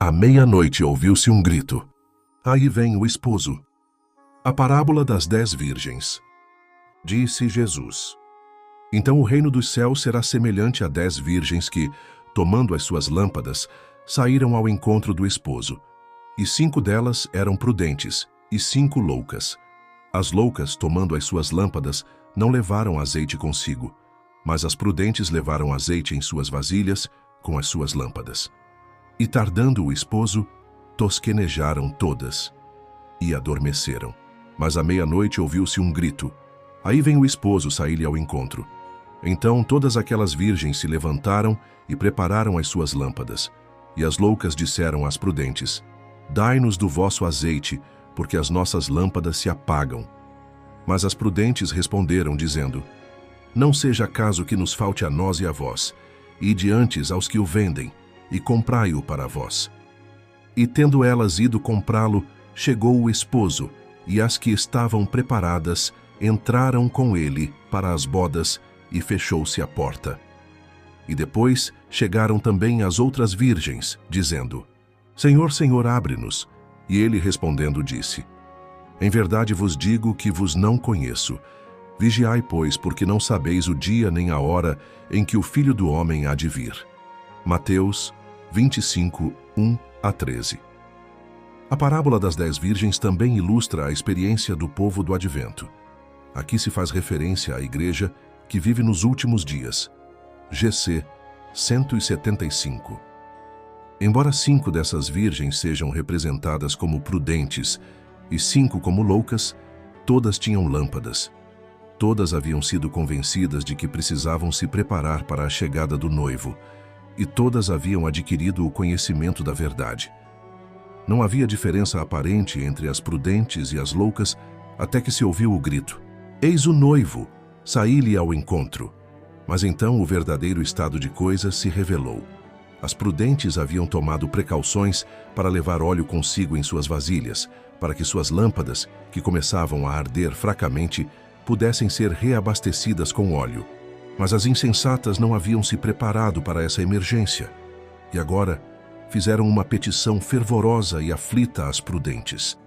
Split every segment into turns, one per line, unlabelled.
À meia-noite ouviu-se um grito. Aí vem o esposo. A parábola das 10 virgens. Disse Jesus: Então o reino dos céus será semelhante a 10 virgens que, tomando as suas lâmpadas, saíram ao encontro do esposo. E 5 delas eram prudentes, e 5 loucas. As loucas, tomando as suas lâmpadas, não levaram azeite consigo, mas as prudentes levaram azeite em suas vasilhas, com as suas lâmpadas. E tardando o esposo, tosquenejaram todas e adormeceram. Mas à meia-noite ouviu-se um grito. Aí vem o esposo sair-lhe ao encontro. Então todas aquelas virgens se levantaram e prepararam as suas lâmpadas. E as loucas disseram às prudentes: Dai-nos do vosso azeite, porque as nossas lâmpadas se apagam. Mas as prudentes responderam, dizendo: Não seja caso que nos falte a nós e a vós. Ide antes aos que o vendem, e comprai-o para vós. E tendo elas ido comprá-lo, chegou o esposo, e as que estavam preparadas entraram com ele para as bodas, e fechou-se a porta. E depois chegaram também as outras virgens, dizendo: Senhor, Senhor, abre-nos. E ele respondendo disse: Em verdade vos digo que vos não conheço. Vigiai, pois, porque não sabeis o dia nem a hora em que o Filho do Homem há de vir. Mateus 25, 1-13. A parábola das 10 virgens também ilustra a experiência do povo do Advento. Aqui se faz referência à igreja que vive nos últimos dias. GC 175. Embora 5 dessas virgens sejam representadas como prudentes e 5 como loucas, todas tinham lâmpadas. Todas haviam sido convencidas de que precisavam se preparar para a chegada do noivo, e todas haviam adquirido o conhecimento da verdade. Não havia diferença aparente entre as prudentes e as loucas, até que se ouviu o grito: Eis o noivo, saí-lhe ao encontro. Mas então o verdadeiro estado de coisas se revelou. As prudentes haviam tomado precauções para levar óleo consigo em suas vasilhas, para que suas lâmpadas, que começavam a arder fracamente, pudessem ser reabastecidas com óleo. Mas as insensatas não haviam se preparado para essa emergência. E agora fizeram uma petição fervorosa e aflita às prudentes.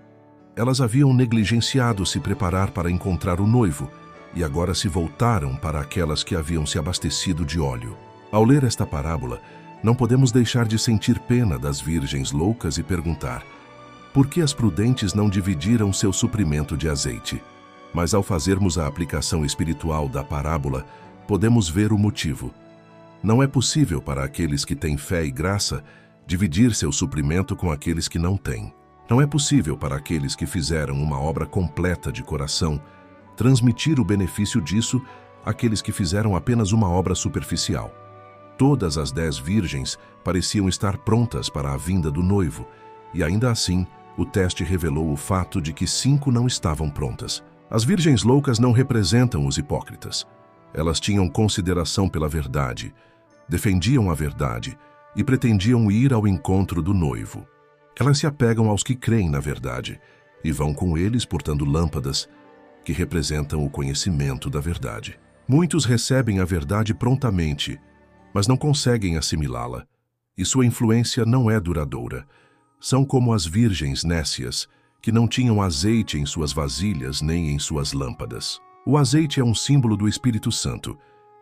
Elas haviam negligenciado se preparar para encontrar o noivo, e agora se voltaram para aquelas que haviam se abastecido de óleo. Ao ler esta parábola, não podemos deixar de sentir pena das virgens loucas e perguntar: por que as prudentes não dividiram seu suprimento de azeite? Mas ao fazermos a aplicação espiritual da parábola, podemos ver o motivo. Não é possível para aqueles que têm fé e graça dividir seu suprimento com aqueles que não têm. Não é possível para aqueles que fizeram uma obra completa de coração transmitir o benefício disso àqueles que fizeram apenas uma obra superficial. Todas as 10 virgens pareciam estar prontas para a vinda do noivo, e ainda assim, o teste revelou o fato de que 5 não estavam prontas. As virgens loucas não representam os hipócritas. Elas tinham consideração pela verdade, defendiam a verdade e pretendiam ir ao encontro do noivo. Elas se apegam aos que creem na verdade e vão com eles portando lâmpadas que representam o conhecimento da verdade. Muitos recebem a verdade prontamente, mas não conseguem assimilá-la, e sua influência não é duradoura. São como as virgens nécias, que não tinham azeite em suas vasilhas nem em suas lâmpadas. O azeite é um símbolo do Espírito Santo,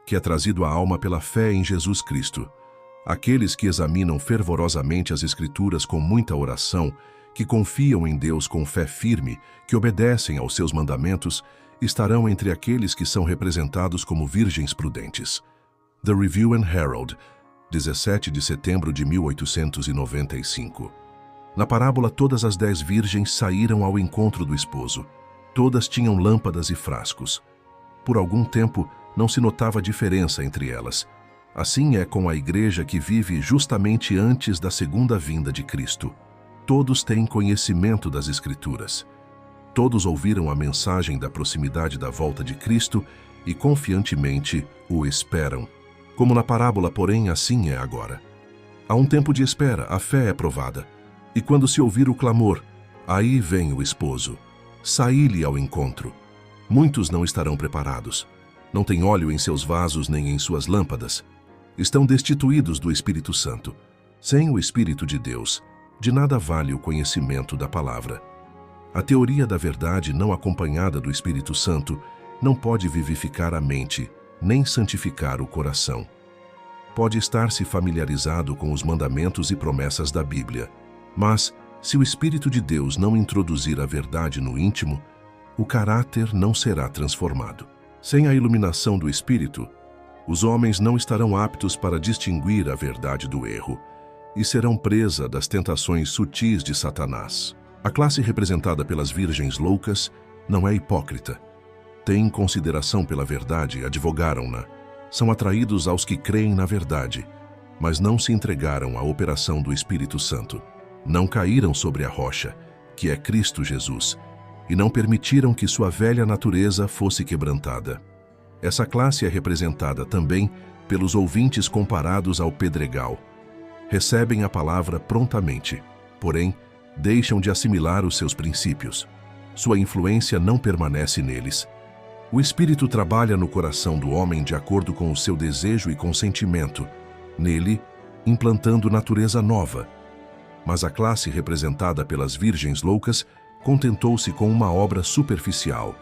que é trazido à alma pela fé em Jesus Cristo. Aqueles que examinam fervorosamente as Escrituras com muita oração, que confiam em Deus com fé firme, que obedecem aos seus mandamentos, estarão entre aqueles que são representados como virgens prudentes. The Review and Herald, 17 de setembro de 1895. Na parábola, todas as 10 virgens saíram ao encontro do esposo. Todas tinham lâmpadas e frascos. Por algum tempo, não se notava diferença entre elas. Assim é com a igreja que vive justamente antes da segunda vinda de Cristo. Todos têm conhecimento das Escrituras. Todos ouviram a mensagem da proximidade da volta de Cristo e confiantemente o esperam. Como na parábola, porém, assim é agora. Há um tempo de espera, a fé é provada. E quando se ouvir o clamor, aí vem o esposo. Saí-lhe ao encontro. Muitos não estarão preparados. Não têm óleo em seus vasos nem em suas lâmpadas. Estão destituídos do Espírito Santo. Sem o Espírito de Deus, De nada vale o conhecimento da palavra. A teoria da verdade não acompanhada do Espírito Santo não pode vivificar a mente, nem santificar o coração. Pode estar se familiarizado com os mandamentos e promessas da Bíblia, mas, se o Espírito de Deus não introduzir a verdade no íntimo, o caráter não será transformado. Sem a iluminação do Espírito, os homens não estarão aptos para distinguir a verdade do erro e serão presa das tentações sutis de Satanás. A classe representada pelas virgens loucas não é hipócrita. Têm consideração pela verdade e advogaram-na. São atraídos aos que creem na verdade, mas não se entregaram à operação do Espírito Santo. Não caíram sobre a rocha, que é Cristo Jesus, e não permitiram que sua velha natureza fosse quebrantada. Essa classe é representada também pelos ouvintes comparados ao pedregal. Recebem a palavra prontamente, porém, deixam de assimilar os seus princípios. Sua influência não permanece neles. O Espírito trabalha no coração do homem de acordo com o seu desejo e consentimento, nele, implantando natureza nova. Mas a classe representada pelas virgens loucas contentou-se com uma obra superficial.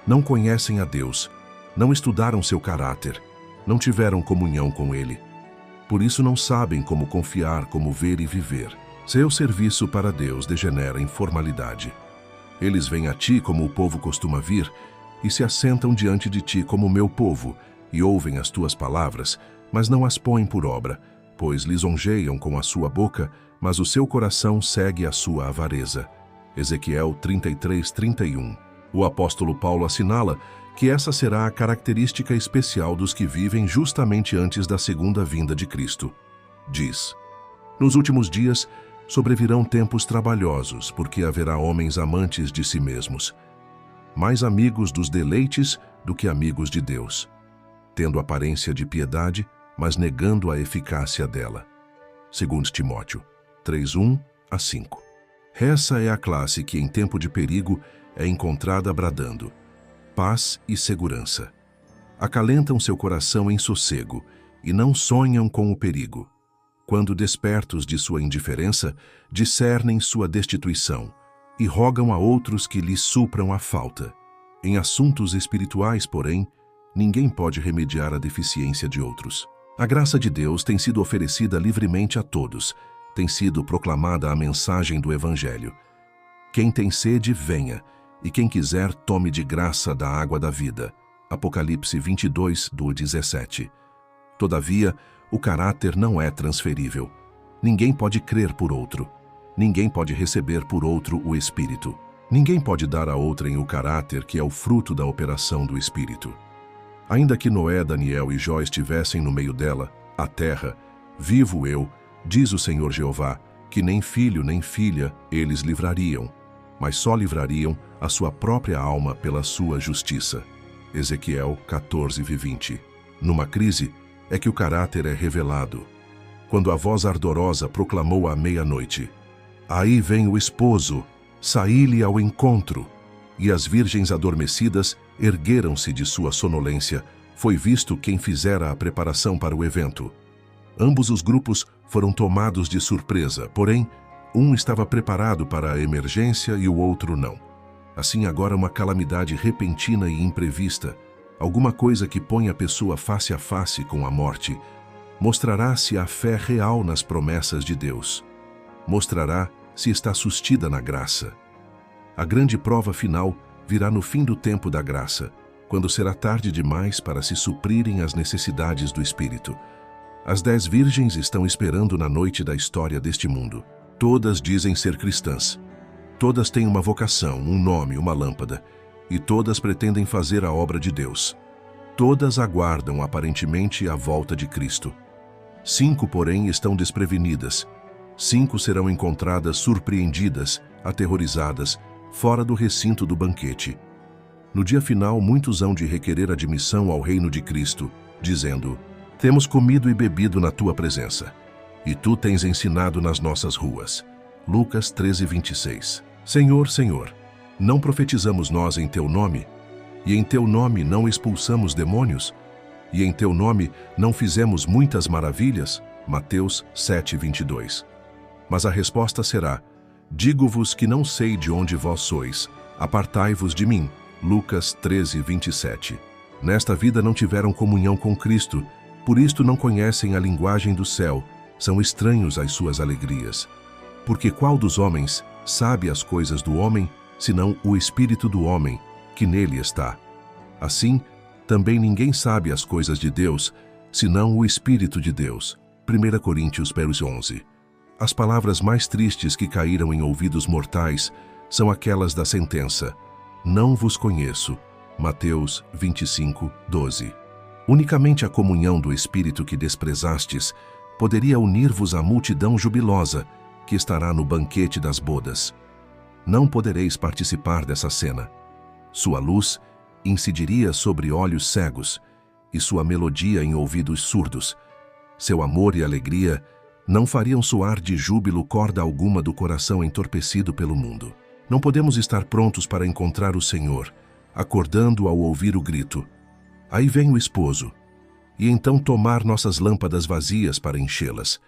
Não conhecem a Deus, não estudaram seu caráter, não tiveram comunhão com Ele. Por isso não sabem como confiar, como ver e viver. Seu serviço para Deus degenera em formalidade. Eles vêm a ti como o povo costuma vir e se assentam diante de ti como meu povo e ouvem as tuas palavras, mas não as põem por obra, pois lisonjeiam com a sua boca, mas o seu coração segue a sua avareza. Ezequiel 33:31. O apóstolo Paulo assinala que essa será a característica especial dos que vivem justamente antes da segunda vinda de Cristo. Diz: nos últimos dias sobrevirão tempos trabalhosos, porque haverá homens amantes de si mesmos, mais amigos dos deleites do que amigos de Deus, tendo aparência de piedade, mas negando a eficácia dela. 2 Timóteo 3:1-5. Essa é a classe que em tempo de perigo é encontrada bradando paz e segurança. Acalentam seu coração em sossego e não sonham com o perigo. Quando despertos de sua indiferença, discernem sua destituição e rogam a outros que lhes supram a falta. Em assuntos espirituais, porém, ninguém pode remediar a deficiência de outros. A graça de Deus tem sido oferecida livremente a todos, tem sido proclamada a mensagem do Evangelho. Quem tem sede, venha, e quem quiser, tome de graça da água da vida. Apocalipse 22:17. Todavia, o caráter não é transferível. Ninguém pode crer por outro. Ninguém pode receber por outro o Espírito. Ninguém pode dar a outrem o caráter que é o fruto da operação do Espírito. Ainda que Noé, Daniel e Jó estivessem no meio dela, a terra, vivo eu, diz o Senhor Jeová, que nem filho nem filha eles livrariam, mas só livrariam a sua própria alma pela sua justiça. Ezequiel 14:20. Numa crise é que o caráter é revelado. Quando a voz ardorosa proclamou à meia-noite: aí vem o esposo, saí-lhe ao encontro, e as virgens adormecidas ergueram-se de sua sonolência, foi visto quem fizera a preparação para o evento. Ambos os grupos foram tomados de surpresa, porém, um estava preparado para a emergência e o outro não. Assim agora uma calamidade repentina e imprevista, alguma coisa que põe a pessoa face a face com a morte, mostrará se há fé real nas promessas de Deus. Mostrará se está sustida na graça. A grande prova final virá no fim do tempo da graça, quando será tarde demais para se suprirem as necessidades do Espírito. As 10 virgens estão esperando na noite da história deste mundo. Todas dizem ser cristãs. Todas têm uma vocação, um nome, uma lâmpada, e todas pretendem fazer a obra de Deus. Todas aguardam aparentemente a volta de Cristo. 5, porém, estão desprevenidas. 5 serão encontradas surpreendidas, aterrorizadas, fora do recinto do banquete. No dia final, muitos hão de requerer admissão ao reino de Cristo, dizendo: temos comido e bebido na tua presença, e tu tens ensinado nas nossas ruas. Lucas 13:26. Senhor, Senhor, não profetizamos nós em teu nome? E em teu nome não expulsamos demônios? E em teu nome não fizemos muitas maravilhas? Mateus 7:22. Mas a resposta será: digo-vos que não sei de onde vós sois, apartai-vos de mim. Lucas 13:27. Nesta vida não tiveram comunhão com Cristo, por isto não conhecem a linguagem do céu, são estranhos às suas alegrias. Porque qual dos homens sabe as coisas do homem, senão o espírito do homem, que nele está? Assim, também ninguém sabe as coisas de Deus, senão o Espírito de Deus. 1 Coríntios 11. As palavras mais tristes que caíram em ouvidos mortais são aquelas da sentença: não vos conheço. Mateus 25:12. Unicamente a comunhão do Espírito que desprezastes poderia unir-vos à multidão jubilosa que estará no banquete das bodas. Não podereis participar dessa cena. Sua luz incidiria sobre olhos cegos e sua melodia em ouvidos surdos. Seu amor e alegria não fariam soar de júbilo corda alguma do coração entorpecido pelo mundo. Não podemos estar prontos para encontrar o Senhor, acordando ao ouvir o grito: aí vem o esposo, e então tomar nossas lâmpadas vazias para enchê-las.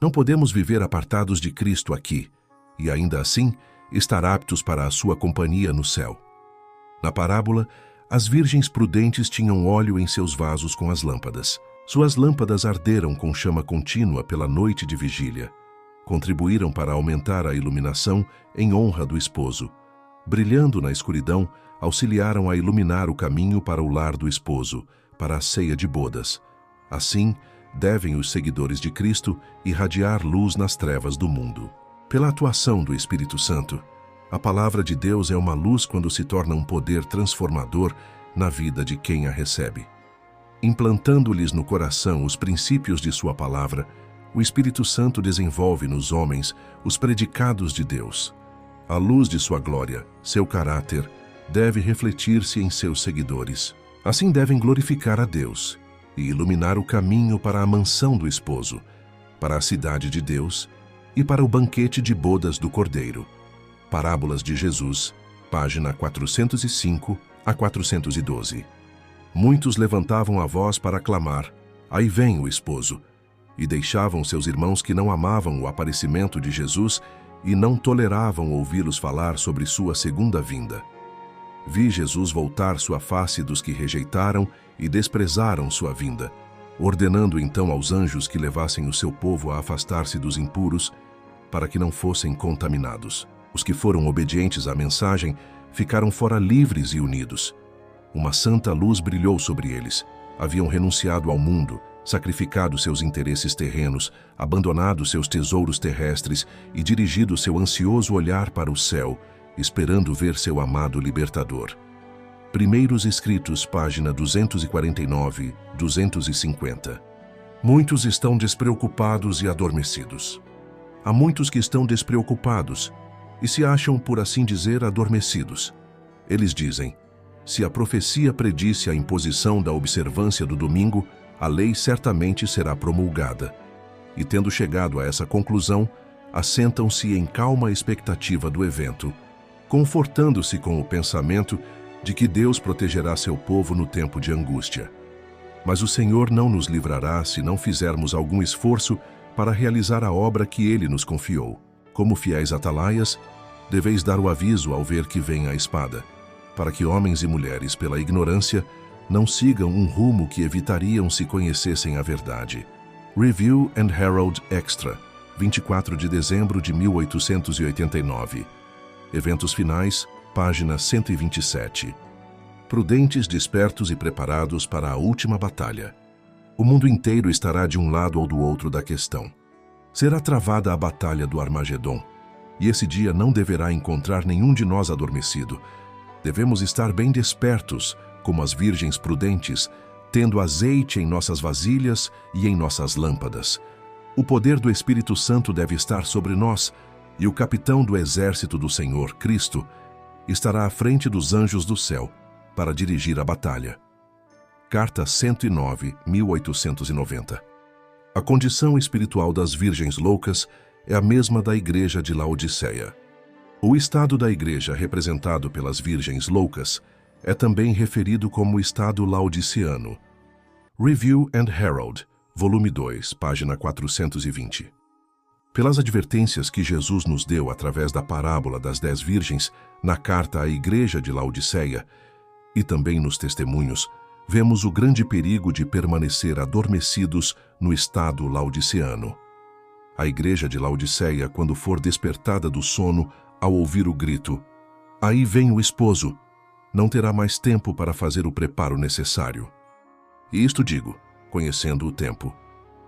Não podemos viver apartados de Cristo aqui, e ainda assim estar aptos para a sua companhia no céu. Na parábola, as virgens prudentes tinham óleo em seus vasos com as lâmpadas. Suas lâmpadas arderam com chama contínua pela noite de vigília. Contribuíram para aumentar a iluminação em honra do esposo. Brilhando na escuridão, auxiliaram a iluminar o caminho para o lar do esposo, para a ceia de bodas. Assim, devem os seguidores de Cristo irradiar luz nas trevas do mundo. Pela atuação do Espírito Santo, a palavra de Deus é uma luz quando se torna um poder transformador na vida de quem a recebe. Implantando-lhes no coração os princípios de sua palavra, o Espírito Santo desenvolve nos homens os predicados de Deus. A luz de sua glória, seu caráter, deve refletir-se em seus seguidores. Assim devem glorificar a Deus e iluminar o caminho para a mansão do esposo, para a cidade de Deus e para o banquete de bodas do Cordeiro. Parábolas de Jesus, página 405 a 412. Muitos levantavam a voz para clamar: aí vem o esposo, e deixavam seus irmãos que não amavam o aparecimento de Jesus e não toleravam ouvi-los falar sobre sua segunda vinda. Vi Jesus voltar sua face dos que rejeitaram e desprezaram sua vinda, ordenando então aos anjos que levassem o seu povo a afastar-se dos impuros, para que não fossem contaminados. Os que foram obedientes à mensagem ficaram fora livres e unidos. Uma santa luz brilhou sobre eles. Haviam renunciado ao mundo, sacrificado seus interesses terrenos, abandonado seus tesouros terrestres e dirigido seu ansioso olhar para o céu, esperando ver seu amado libertador. Primeiros Escritos, página 249, 250. Muitos estão despreocupados e adormecidos. Há muitos que estão despreocupados e se acham, por assim dizer, adormecidos. Eles dizem: se a profecia predisse a imposição da observância do domingo, a lei certamente será promulgada. E tendo chegado a essa conclusão, assentam-se em calma expectativa do evento, confortando-se com o pensamento de que Deus protegerá seu povo no tempo de angústia. Mas o Senhor não nos livrará se não fizermos algum esforço para realizar a obra que Ele nos confiou. Como fiéis atalaias, deveis dar o aviso ao ver que vem a espada, para que homens e mulheres, pela ignorância, não sigam um rumo que evitariam se conhecessem a verdade. Review and Herald Extra, 24 de dezembro de 1889. Eventos finais, página 127. Prudentes, despertos e preparados para a última batalha. O mundo inteiro estará de um lado ou do outro da questão. Será travada a batalha do Armagedon, e esse dia não deverá encontrar nenhum de nós adormecido. Devemos estar bem despertos, como as virgens prudentes, tendo azeite em nossas vasilhas e em nossas lâmpadas. O poder do Espírito Santo deve estar sobre nós, e o capitão do exército do Senhor, Cristo, estará à frente dos anjos do céu para dirigir a batalha. Carta 109, 1890. A condição espiritual das virgens loucas é a mesma da igreja de Laodiceia. O estado da igreja representado pelas virgens loucas é também referido como estado laodiceano. Review and Herald, volume 2, página 420. Pelas advertências que Jesus nos deu através da parábola das 10 virgens, na carta à igreja de Laodiceia, e também nos testemunhos, vemos o grande perigo de permanecer adormecidos no estado laodiceano. A igreja de Laodiceia, quando for despertada do sono ao ouvir o grito, "Aí vem o esposo", não terá mais tempo para fazer o preparo necessário. E isto digo, conhecendo o tempo,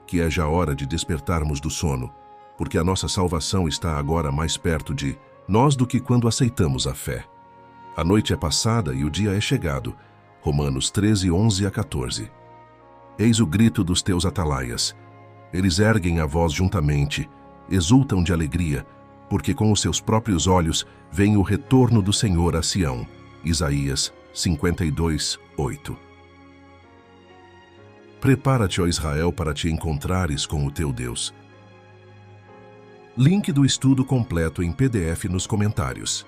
que é já hora de despertarmos do sono, porque a nossa salvação está agora mais perto de nós do que quando aceitamos a fé. A noite é passada e o dia é chegado. Romanos 13, 11 a 14. Eis o grito dos teus atalaias. Eles erguem a voz juntamente, exultam de alegria, porque com os seus próprios olhos veem o retorno do Senhor a Sião. Isaías 52, 8. Prepara-te, ó Israel, para te encontrares com o teu Deus. Link do estudo completo em PDF nos comentários.